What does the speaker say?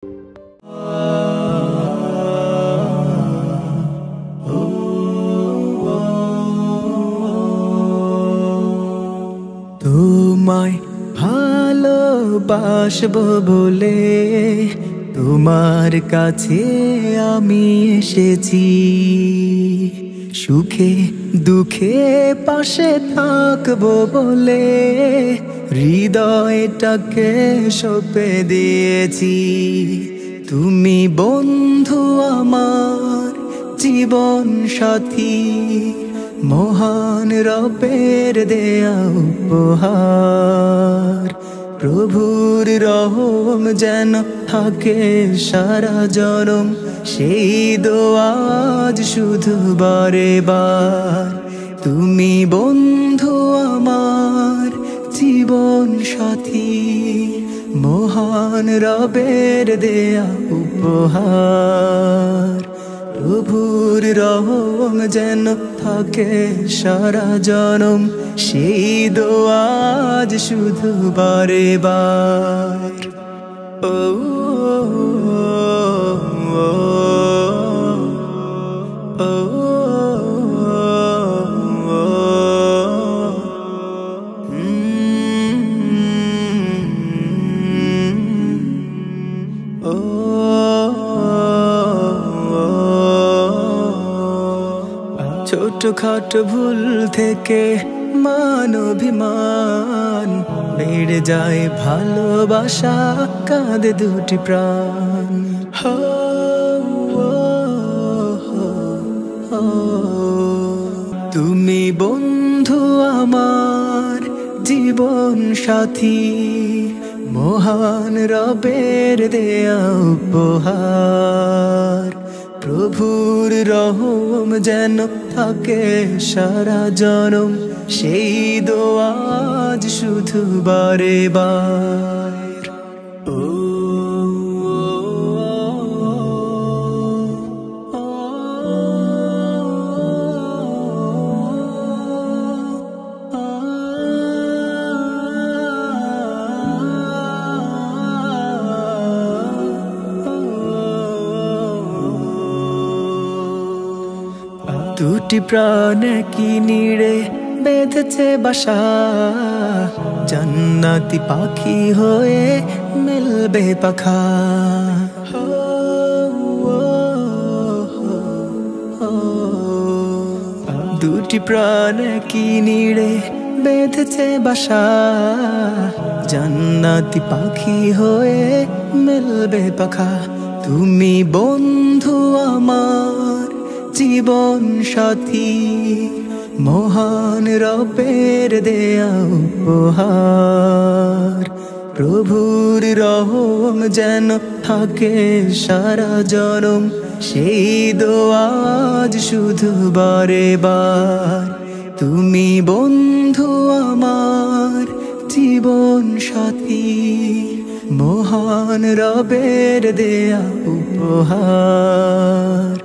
তোমায় ভালোবাসবো বলে তোমার কাছে আমি এসেছি, সুখে দুঃখে পাশে থাকবো বলে হৃদয়টাকে সঁপে দিয়েছি। তুমি বন্ধু আমার জীবন সাথী, মহান রবের দেয়া উপহার। প্রভুর রহম যেন থাকে সারা জনম, সেই দোয়া আজ শুধু বারে বার। তুমি বন্ধু আমার জীবন সাথী, মহান রবের দেয়া উপহার। প্রভুর রহম যেন থাকে সারা জনম, সেই দোয়া আজ শুধু বারে বার। ও ছোটখাটো ভুল থেকে মানবিমান বেড়ে যায় ভালোবাসা, কাঁদে দুটি প্রাণ। তুমি বন্ধু আমার জীবন সাথী, মহান রবের দেয়া উপহার। প্রভুর রহম যেন থাকে সারা জনম, সেই দোয়া আজ শুধু বারে বার। দুটি প্রাণ কি নিড়ে বেঁধেছে বাসা, জান্নাতি পাখি হয়ে মেলবে পাখা। দুটি প্রাণ কি নিড়ে বেঁধেছে বাসা, জান্নাতি পাখি হয়ে মেলবে পাখা। তুমি বন্ধু আমার জীবন সাথী, মহান রবের দেয়া উপহার। প্রভুর রহম যেন থাকে সারা জনম, সেই দোয়া আজ শুধু বারে বার। তুমি বন্ধু আমার জীবন সাথী, মহান রবের দেয়া উপহার।